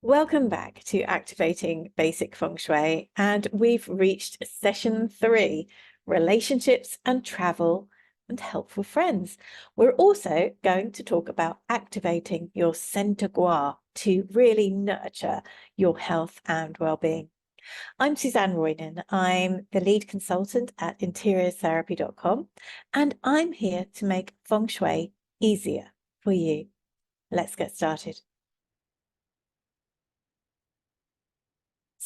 Welcome back to Activating Basic Feng Shui, and we've reached session 3, relationships and travel and helpful friends. We're also going to talk about activating your Centre Gua to really nurture your health and well-being. I'm Suzanne Royden. I'm the lead consultant at interiortherapy.com, and I'm here to make Feng Shui easier for you. Let's get started.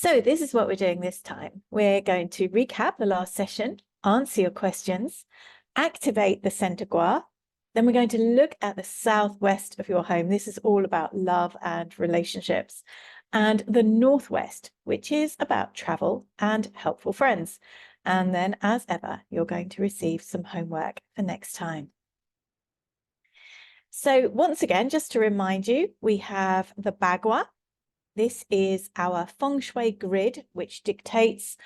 So this is what we're doing this time. We're going to recap the last session, answer your questions, activate the Centre Gua. Then we're going to look at the southwest of your home. This is all about love and relationships. And the northwest, which is about travel and helpful friends. And then, as ever, you're going to receive some homework for next time. So once again, just to remind you, we have the Bagua. This is our Feng Shui grid, which dictates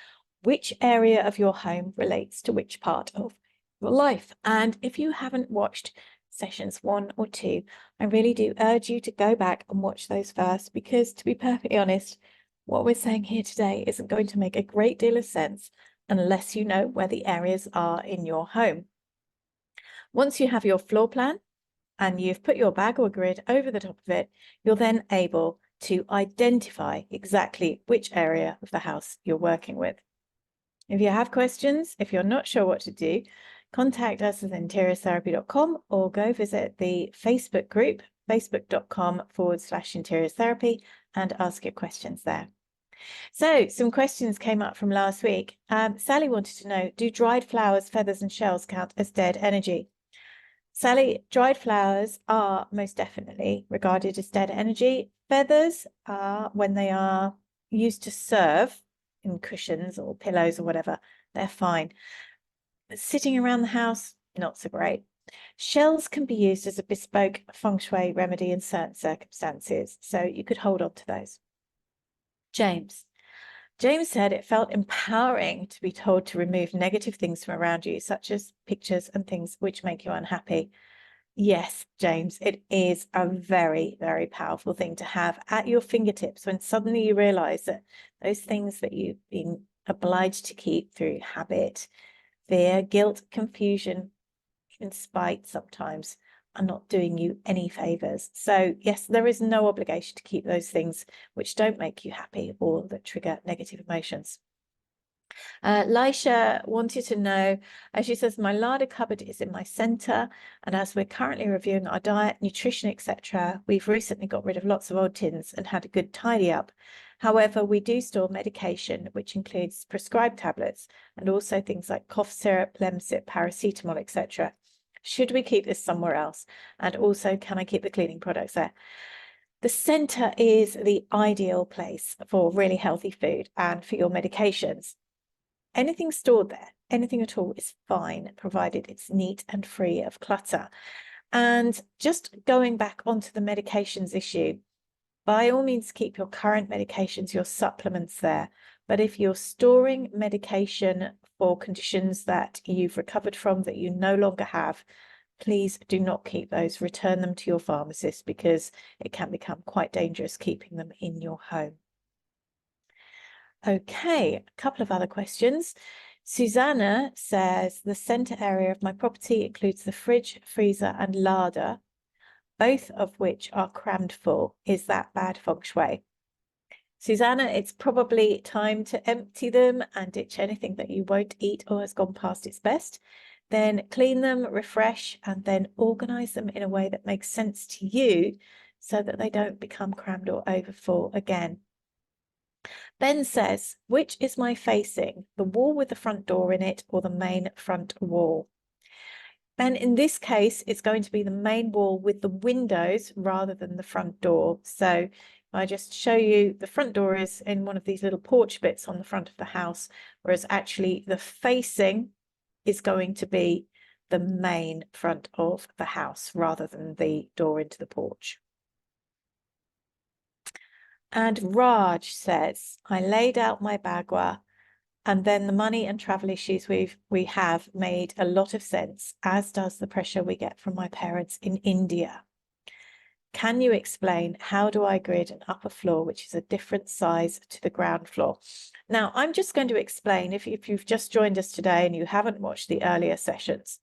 which area of your home relates to which part of your life. And if you haven't watched sessions 1 or 2, I really do urge you to go back and watch those first, because to be perfectly honest, what we're saying here today isn't going to make a great deal of sense unless you know where the areas are in your home. Once you have your floor plan and you've put your Bagua grid over the top of it, you're then able to identify exactly which area of the house you're working with. If you have questions, if you're not sure what to do, contact us at interiortherapy.com or go visit the Facebook group, facebook.com/interiortherapy, and ask your questions there. So some questions came up from last week. Sally wanted to know, do dried flowers, feathers and shells count as dead energy? Sally, dried flowers are most definitely regarded as dead energy. Feathers are, when they are used to serve in cushions or pillows or whatever, they're fine. But sitting around the house, not so great. Shells can be used as a bespoke feng shui remedy in certain circumstances, so you could hold on to those. James said it felt empowering to be told to remove negative things from around you, such as pictures and things which make you unhappy. Yes, James, it is a very, very powerful thing to have at your fingertips when suddenly you realize that those things that you've been obliged to keep through habit, fear, guilt, confusion, even spite sometimes, are not doing you any favors. So yes, there is no obligation to keep those things which don't make you happy or that trigger negative emotions. Lisha wanted to know, as she says, my larder cupboard is in my center, and as we're currently reviewing our diet, nutrition, etc., we've recently got rid of lots of old tins and had a good tidy up. However, we do store medication, which includes prescribed tablets and also things like cough syrup, Lemsip, paracetamol, etc. Should we keep this somewhere else? And also, can I keep the cleaning products there? The center is the ideal place for really healthy food and for your medications. Anything stored there, anything at all, is fine, provided it's neat and free of clutter. And just going back onto the medications issue, by all means, keep your current medications, your supplements there. But if you're storing medication for conditions that you've recovered from that you no longer have, please do not keep those. Return them to your pharmacist, because it can become quite dangerous keeping them in your home. Okay, a couple of other questions. Susanna says, the center area of my property includes the fridge, freezer and larder, both of which are crammed full. Is that bad feng shui? Susanna, it's probably time to empty them and ditch anything that you won't eat or has gone past its best. Then clean them, refresh, and then organize them in a way that makes sense to you so that they don't become crammed or overfull again. Ben says, which is my facing, the wall with the front door in it or the main front wall? Ben, in this case, it's going to be the main wall with the windows rather than the front door. So I just show you, the front door is in one of these little porch bits on the front of the house, whereas actually the facing is going to be the main front of the house rather than the door into the porch. And Raj says, I laid out my Bagua, and then the money and travel issues we have made a lot of sense, as does the pressure we get from my parents in India. Can you explain how do I grid an upper floor which is a different size to the ground floor? Now, I'm just going to explain, if you've just joined us today and you haven't watched the earlier sessions,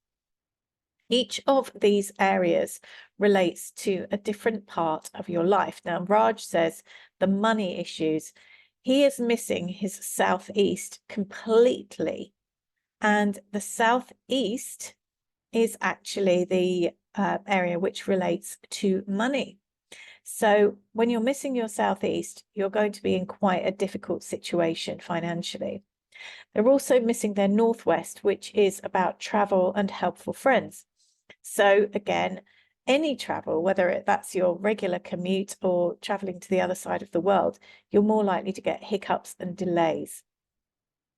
each of these areas relates to a different part of your life. Now, Raj says the money issues, he is missing his southeast completely. And the southeast is actually the area which relates to money. So when you're missing your southeast, you're going to be in quite a difficult situation financially. They're also missing their northwest, which is about travel and helpful friends. So again, any travel, whether that's your regular commute or traveling to the other side of the world, you're more likely to get hiccups and delays.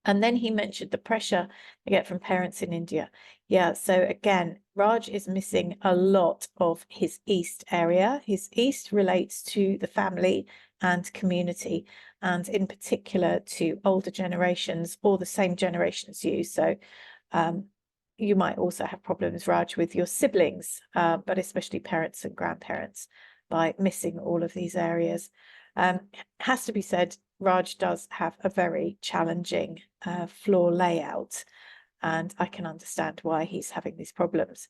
And then he mentioned the pressure they get from parents in India. Yeah, so again, Raj is missing a lot of his east area. His east relates to the family and community, and in particular to older generations or the same generation as you. So you might also have problems, Raj, with your siblings, but especially parents and grandparents by missing all of these areas. Has to be said, Raj does have a very challenging floor layout, and I can understand why he's having these problems.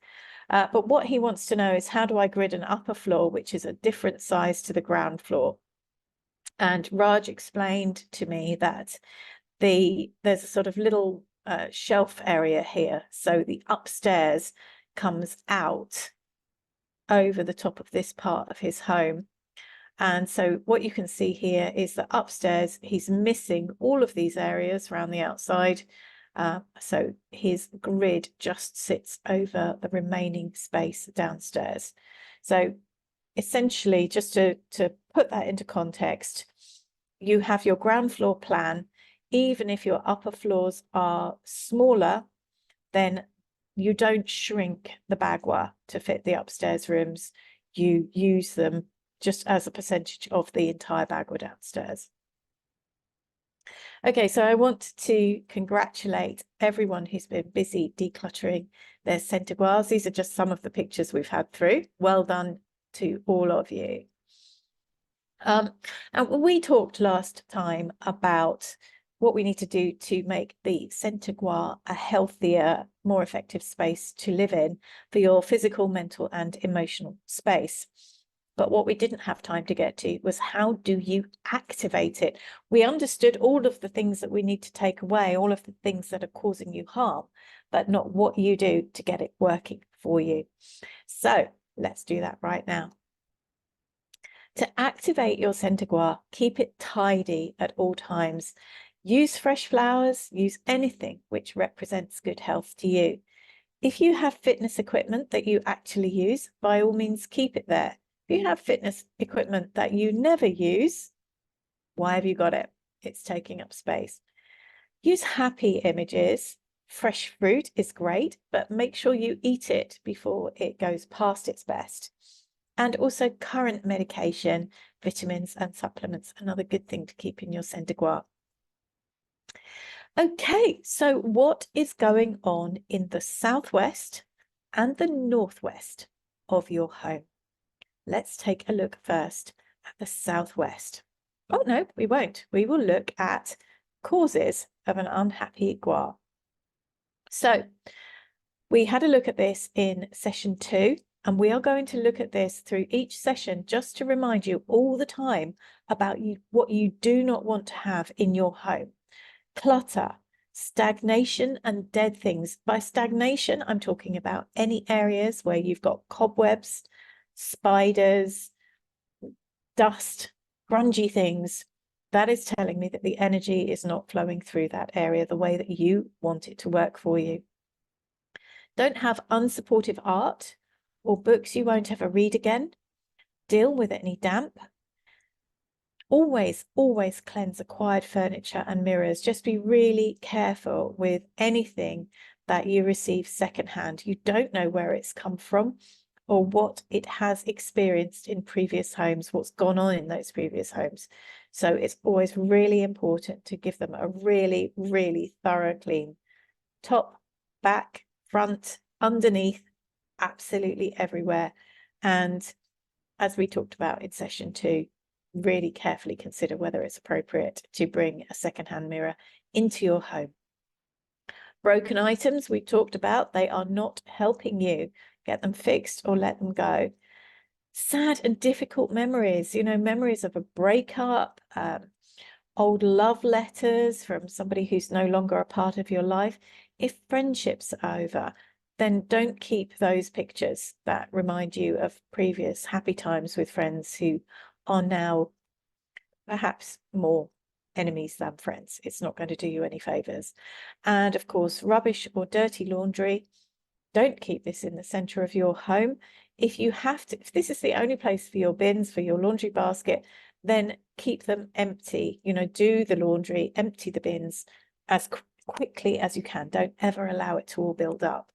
But what he wants to know is, how do I grid an upper floor which is a different size to the ground floor? And Raj explained to me that there's a sort of little shelf area here. So the upstairs comes out over the top of this part of his home. And so what you can see here is that upstairs, he's missing all of these areas around the outside. So his grid just sits over the remaining space downstairs. So essentially, just to put that into context, you have your ground floor plan. Even if your upper floors are smaller, then you don't shrink the Bagua to fit the upstairs rooms. You use them just as a percentage of the entire Bagua downstairs. Okay, so I want to congratulate everyone who's been busy decluttering their Centre Guas. These are just some of the pictures we've had through. Well done to all of you. And we talked last time about what we need to do to make the Centre Gua a healthier, more effective space to live in for your physical, mental, and emotional space. But what we didn't have time to get to was, how do you activate it? We understood all of the things that we need to take away, all of the things that are causing you harm, but not what you do to get it working for you. So let's do that right now. To activate your Centre Gua, keep it tidy at all times. Use fresh flowers, use anything which represents good health to you. If you have fitness equipment that you actually use, by all means keep it there. If you have fitness equipment that you never use, why have you got it? It's taking up space. Use happy images. Fresh fruit is great, but make sure you eat it before it goes past its best. And also current medication, vitamins and supplements, another good thing to keep in your Centre Gua. Okay, so what is going on in the southwest and the northwest of your home? Let's take a look first at the southwest. Oh no, we won't. We will look at causes of an unhappy Gua. So we had a look at this in session 2, and we are going to look at this through each session just to remind you all the time about what you do not want to have in your home. Clutter, stagnation and dead things. By stagnation, I'm talking about any areas where you've got cobwebs, spiders, dust, grungy things. That is telling me that the energy is not flowing through that area the way that you want it to work for you. Don't have unsupportive art or books you won't ever read again. Deal with any damp. Always cleanse acquired furniture and mirrors. Just be really careful with anything that you receive secondhand. You don't know where it's come from or what it has experienced in previous homes, what's gone on in those previous homes. So it's always really important to give them a really, really thorough clean. Top, back, front, underneath, absolutely everywhere. And as we talked about in session 2, really carefully consider whether it's appropriate to bring a secondhand mirror into your home. Broken items we talked about, they are not helping you. Get them fixed or let them go. Sad and difficult memories, memories of a breakup, old love letters from somebody who's no longer a part of your life. If friendships are over, then don't keep those pictures that remind you of previous happy times with friends who are now perhaps more enemies than friends. It's not going to do you any favors. And of course, rubbish or dirty laundry, don't keep this in the center of your home. If you have to, if this is the only place for your bins, for your laundry basket, then keep them empty. Do the laundry, empty the bins as quickly as you can. Don't ever allow it to all build up.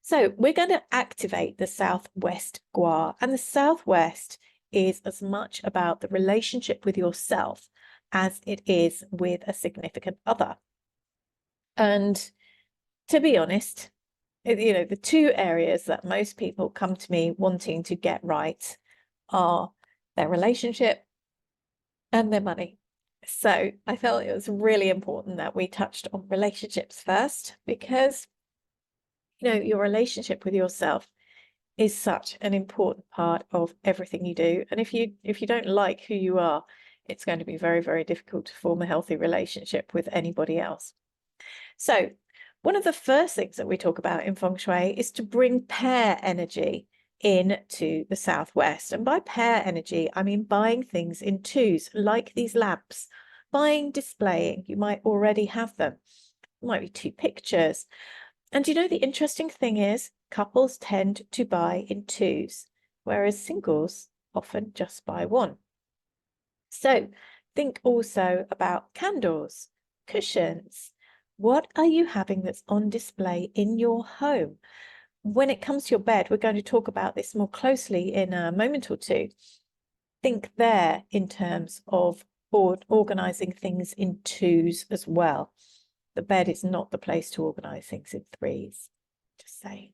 So we're going to activate the Southwest Gua, and the Southwest is as much about the relationship with yourself as it is with a significant other. And to be honest, the two areas that most people come to me wanting to get right are their relationship and their money. So I felt it was really important that we touched on relationships first, because your relationship with yourself is such an important part of everything you do. And if you don't like who you are, it's going to be very, very difficult to form a healthy relationship with anybody else. So one of the first things that we talk about in Feng Shui is to bring pair energy into the Southwest. And by pair energy, I mean buying things in twos, like these lamps. Buying, displaying, you might already have them. It might be 2 pictures. And the interesting thing is, couples tend to buy in twos, whereas singles often just buy 1. So think also about candles, cushions. What are you having that's on display in your home? When it comes to your bed, we're going to talk about this more closely in a moment or two. Think there in terms of organizing things in twos as well. The bed is not the place to organize things in threes, just saying.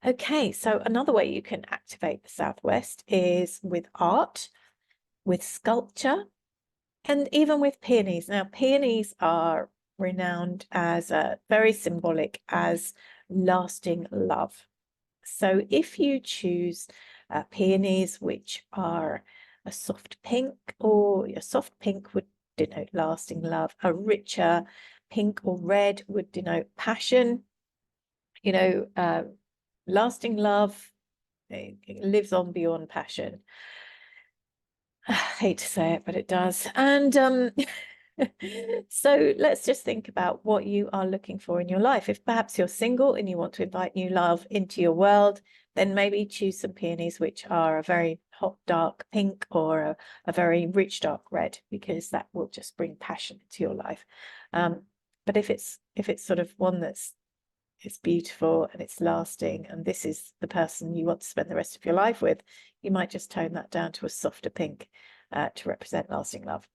Okay, so another way you can activate the Southwest is with art, with sculpture, and even with peonies. Now, peonies are renowned as very symbolic as lasting love. So if you choose peonies which are a soft pink, or a soft pink would denote lasting love, a richer pink or red would denote passion, lasting love, it lives on beyond passion. I hate to say it, but it does. And so let's just think about what you are looking for in your life. If perhaps you're single and you want to invite new love into your world, then maybe choose some peonies which are a very hot dark pink, or a very rich dark red, because that will just bring passion into your life. But if it's sort of one it's beautiful and it's lasting, and this is the person you want to spend the rest of your life with, you might just tone that down to a softer pink to represent lasting love.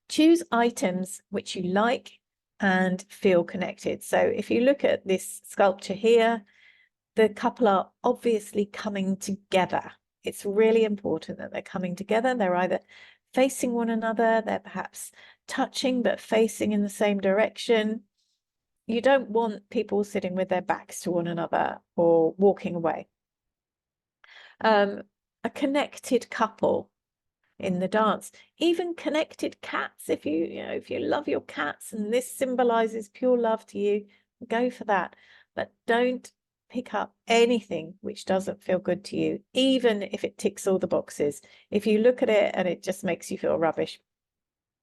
Choose items which you like and feel connected. So if you look at this sculpture here, the couple are obviously coming together. It's really important that they're coming together. They're either facing one another, they're perhaps touching but facing in the same direction. You don't want people sitting with their backs to one another or walking away. A connected couple in the dance, even connected cats. If you love your cats and this symbolizes pure love to you, go for that. But don't pick up anything which doesn't feel good to you, even if it ticks all the boxes. If you look at it and it just makes you feel rubbish,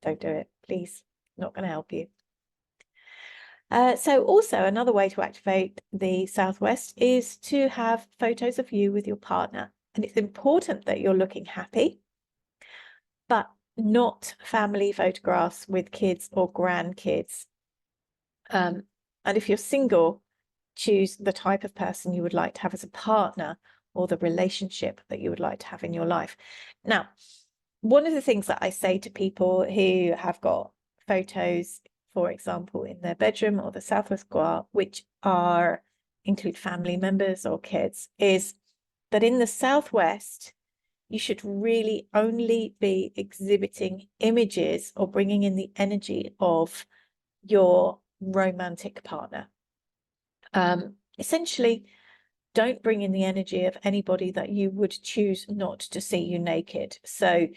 don't do it, please. Not going to help you. So also another way to activate the Southwest is to have photos of you with your partner. And it's important that you're looking happy, but not family photographs with kids or grandkids. And if you're single, choose the type of person you would like to have as a partner, or the relationship that you would like to have in your life. Now, one of the things that I say to people who have got photos, for example, in their bedroom or the Southwest Gua, which are include family members or kids, is that in the Southwest, you should really only be exhibiting images or bringing in the energy of your romantic partner. Essentially, don't bring in the energy of anybody that you would choose not to see you naked. So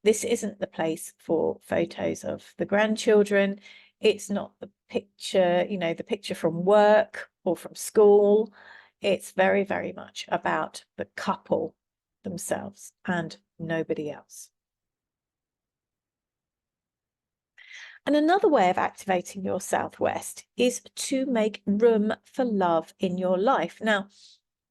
this isn't the place for photos of the grandchildren. It's not the picture, the picture from work or from school. It's very, very much about the couple themselves and nobody else. And another way of activating your Southwest is to make room for love in your life. Now,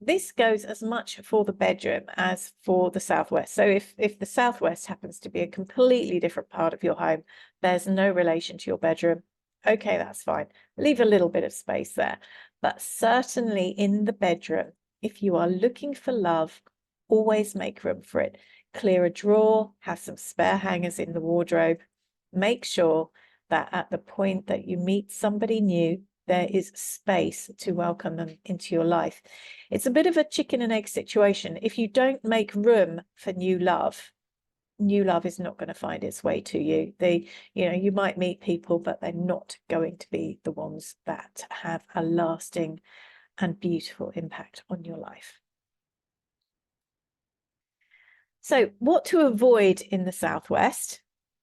this goes as much for the bedroom as for the Southwest. So if the Southwest happens to be a completely different part of your home, there's no relation to your bedroom, okay, that's fine. Leave a little bit of space there. But certainly in the bedroom, if you are looking for love, always make room for it. Clear a drawer, have some spare hangers in the wardrobe. Make sure that at the point that you meet somebody new, there is space to welcome them into your life. It's a bit of a chicken and egg situation. If you don't make room for new love is not going to find its way to you. You might meet people, but they're not going to be the ones that have a lasting and beautiful impact on your life. So what to avoid in the Southwest?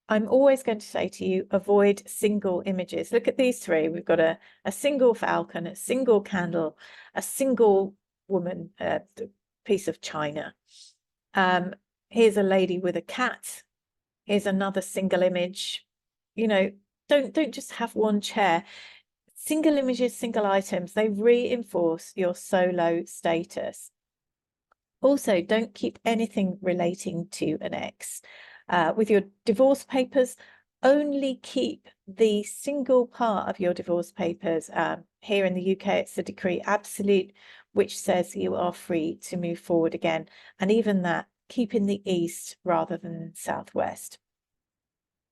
I'm always going to say to you, avoid single images. Look at these three. We've got a single falcon, a single candle, a single woman, piece of china. Here's a lady with a cat. Here's another single image. Don't just have one chair. Single images, single items, they reinforce your solo status. Also, don't keep anything relating to an ex. With your divorce papers, only keep the single part of your divorce papers. Here in the UK, it's the decree absolute, which says you are free to move forward again. And even that, keep in the east rather than southwest.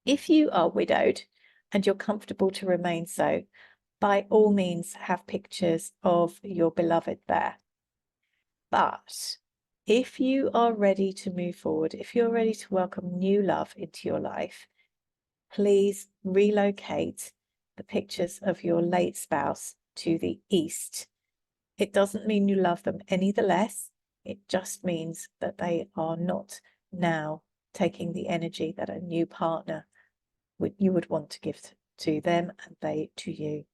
If you are widowed and you're comfortable to remain so, by all means, have pictures of your beloved there. But if you are ready to move forward, if you're ready to welcome new love into your life, please relocate the pictures of your late spouse to the east. It doesn't mean you love them any the less. It just means that they are not now taking the energy that a new partner you would want to give to them and they to you.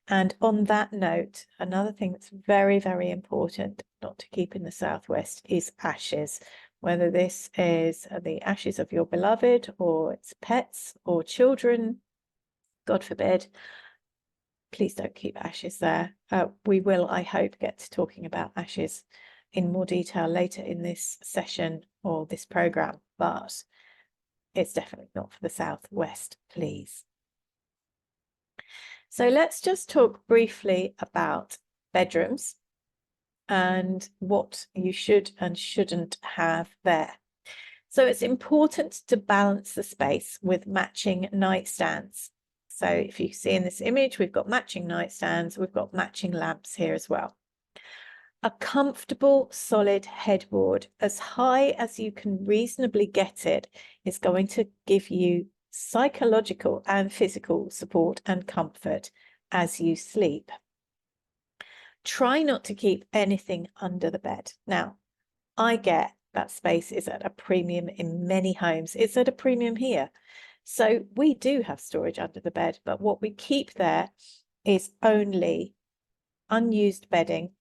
And on that note, another thing that's very, very important not to keep in the Southwest is ashes. Whether this is the ashes of your beloved or it's pets or children, God forbid, please don't keep ashes there. We will, I hope, get to talking about ashes in more detail later in this session or this program, but it's definitely not for the Southwest, please. So let's just talk briefly about bedrooms and what you should and shouldn't have there. So it's important to balance the space with matching nightstands. So if you see in this image, we've got matching nightstands, we've got matching lamps here as well. A comfortable, solid headboard, as high as you can reasonably get it, is going to give you psychological and physical support and comfort as you sleep. Try not to keep anything under the bed. Now, I get that space is at a premium in many homes. It's at a premium here. So we do have storage under the bed, but what we keep there is only unused bedding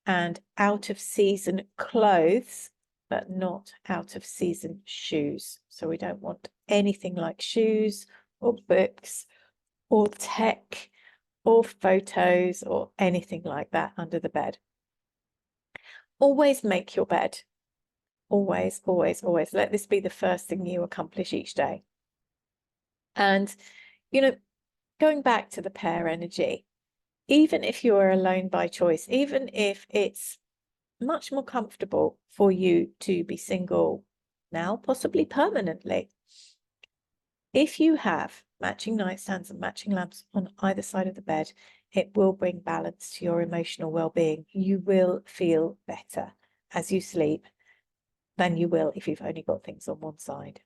and out of season clothes, but not out of season shoes. So we don't want anything like shoes or books or tech or photos or anything like that under the bed. Always make your bed. Always, always, always. Let this be the first thing you accomplish each day. And, going back to the pair energy, even if you are alone by choice, even if it's much more comfortable for you to be single now, possibly permanently, if you have matching nightstands and matching lamps on either side of the bed, It will bring balance to your emotional well-being. You will feel better as you sleep than you will if you've only got things on one side.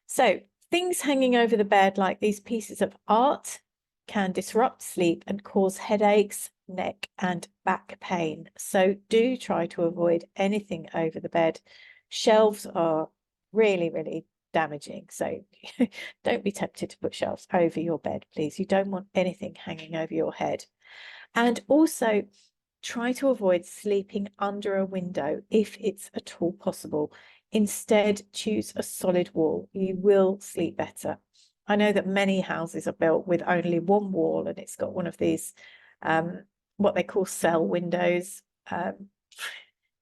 So things hanging over the bed, like these pieces of art, can disrupt sleep and cause headaches, neck and back pain. So do try to avoid anything over the bed. Shelves are really, really damaging. So don't be tempted to put shelves over your bed, please. You don't want anything hanging over your head. And also try to avoid sleeping under a window if it's at all possible. Instead, choose a solid wall. You will sleep better. I know that many houses are built with only one wall and it's got one of these, what they call cell windows. They're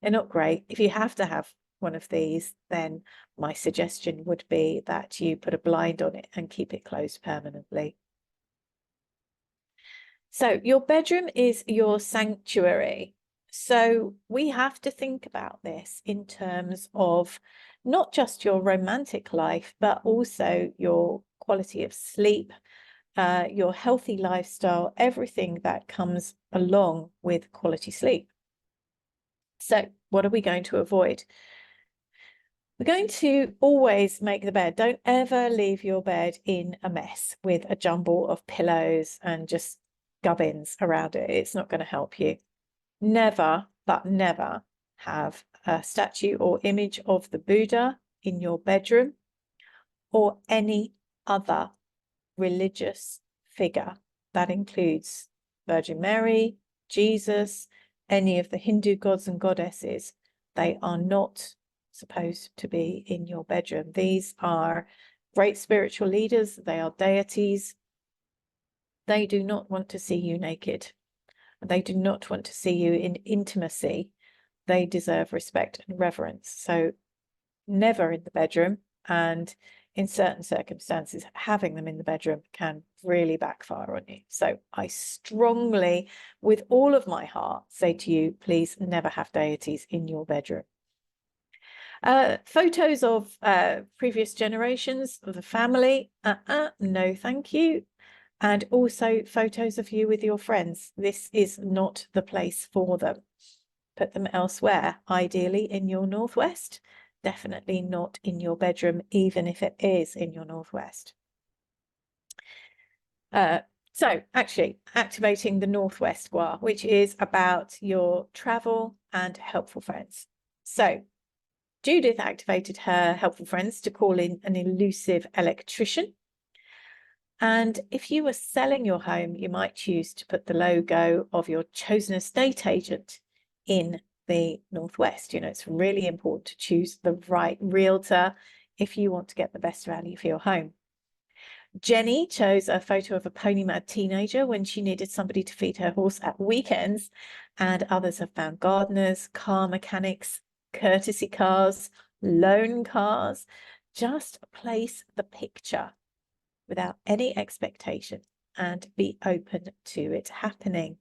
not great. If you have to have one of these, then my suggestion would be that you put a blind on it and keep it closed permanently. So your bedroom is your sanctuary. So we have to think about this in terms of not just your romantic life, but also your quality of sleep, your healthy lifestyle, everything that comes along with quality sleep. So what are we going to avoid? We're going to always make the bed. Don't ever leave your bed in a mess with a jumble of pillows and just gubbins around it. It's not going to help you. Never, but never have a statue or image of the Buddha in your bedroom or any other religious figure. That includes Virgin Mary, Jesus, any of the Hindu gods and goddesses. They are not supposed to be in your bedroom. These are great spiritual leaders. They are deities. They do not want to see you naked. They do not want to see you in intimacy. They deserve respect and reverence. So never in the bedroom, and in certain circumstances, having them in the bedroom can really backfire on you. So I strongly, with all of my heart, say to you, please never have deities in your bedroom. Photos of previous generations of the family, no thank you. And also photos of you with your friends. This is not the place for them. Put them elsewhere, ideally in your northwest. Definitely not in your bedroom, even if it is in your northwest. So actually activating the Northwest Gua, which is about your travel and helpful friends. So Judith activated her helpful friends to call in an elusive electrician. And if you were selling your home, you might choose to put the logo of your chosen estate agent in the Northwest. You know, it's really important to choose the right realtor if you want to get the best value for your home. Jenny chose a photo of a pony-mad teenager when she needed somebody to feed her horse at weekends, and others have found gardeners, car mechanics, courtesy cars, loan cars. Just place the picture without any expectation and be open to it happening.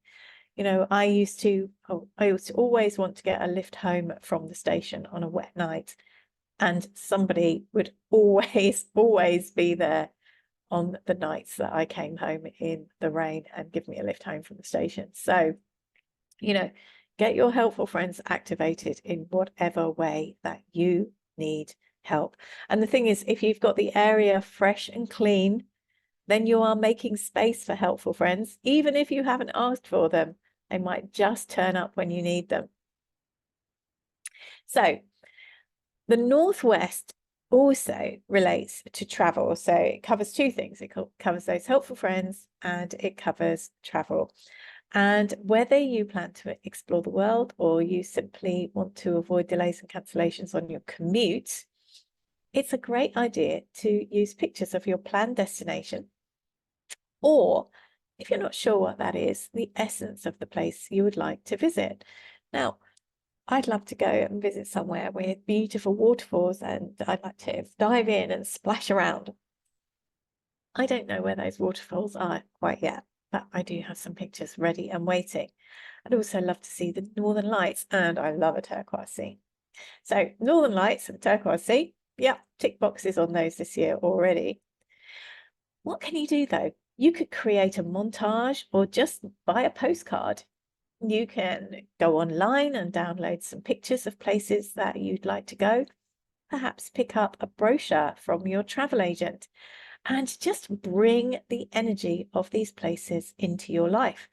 You know, I used to always want to get a lift home from the station on a wet night, and somebody would always be there on the nights that I came home in the rain and give me a lift home from the station. So, you know, get your helpful friends activated in whatever way that you need help. And the thing is, if you've got the area fresh and clean, then you are making space for helpful friends. Even if you haven't asked for them, they might just turn up when you need them. So the Northwest also relates to travel. So it covers two things. It covers those helpful friends and it covers travel. And whether you plan to explore the world or you simply want to avoid delays and cancellations on your commute, it's a great idea to use pictures of your planned destination, or if you're not sure what that is, the essence of the place you would like to visit. Now, I'd love to go and visit somewhere with beautiful waterfalls, and I'd like to dive in and splash around. I don't know where those waterfalls are quite yet, but I do have some pictures ready and waiting. I'd also love to see the Northern Lights, and I love a turquoise sea. So Northern Lights and turquoise sea, yeah, tick boxes on those this year already. What can you do though You could create a montage or just buy a postcard. You can go online and download some pictures of places that you'd like to go. Perhaps pick up a brochure from your travel agent and just bring the energy of these places into your life.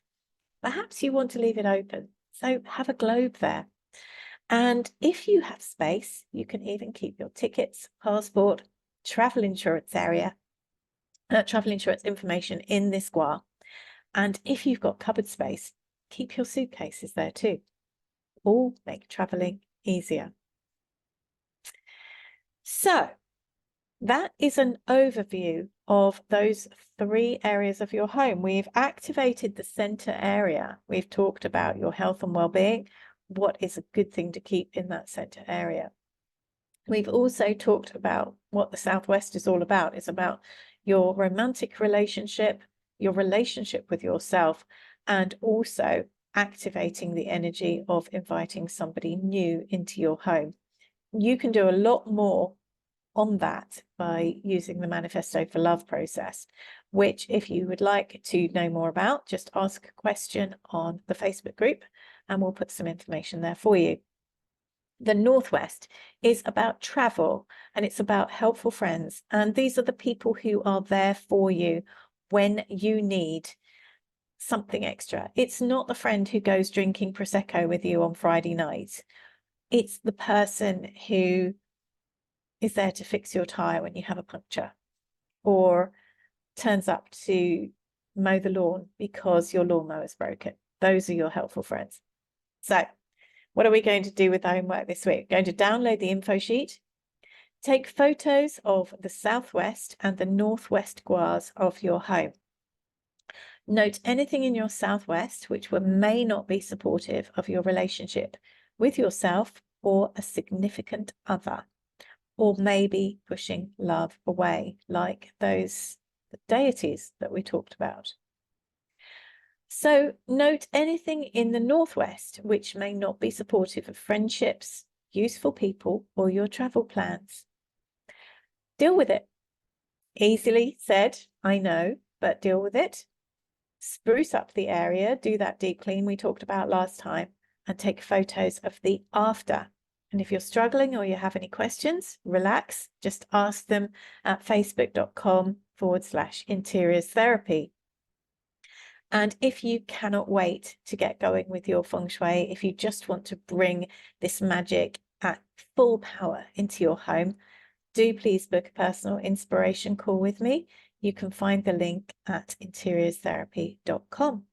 Perhaps you want to leave it open, so have a globe there. And if you have space, you can even keep your tickets, passport, travel insurance information in this Gua. And if you've got cupboard space, keep your suitcases there too. All make traveling easier. So that is an overview of those 3 areas of your home. We've activated the center area. We've talked about your health and well-being, what is a good thing to keep in that center area. We've also talked about what the Southwest is all about. It's about your romantic relationship, your relationship with yourself, and also activating the energy of inviting somebody new into your home. You can do a lot more on that by using the Manifesto for Love process, which if you would like to know more about, just ask a question on the Facebook group and we'll put some information there for you. The Northwest is about travel and it's about helpful friends. And these are the people who are there for you when you need something extra. It's not the friend who goes drinking Prosecco with you on Friday night. It's the person who is there to fix your tire when you have a puncture or turns up to mow the lawn because your lawnmower is broken. Those are your helpful friends. So what are we going to do with the homework this week? We're going to download the info sheet, take photos of the Southwest and the Northwest Guas of your home. Note anything in your Southwest which may not be supportive of your relationship with yourself or a significant other, or maybe pushing love away, like those deities that we talked about. So note anything in the Northwest which may not be supportive of friendships, useful people, or your travel plans. Deal with it. Easily said, I know, but deal with it. Spruce up the area, do that deep clean we talked about last time, and take photos of the after. And if you're struggling or you have any questions, relax, just ask them at facebook.com/interiors therapy. And if you cannot wait to get going with your Feng Shui, if you just want to bring this magic at full power into your home, do please book a personal inspiration call with me. You can find the link at interiorsTherapy.com.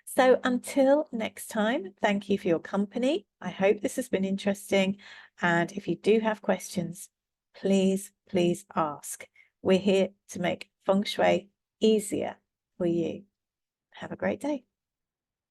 So until next time, thank you for your company. I hope this has been interesting. And if you do have questions, please ask. We're here to make Feng Shui easier for you. Have a great day.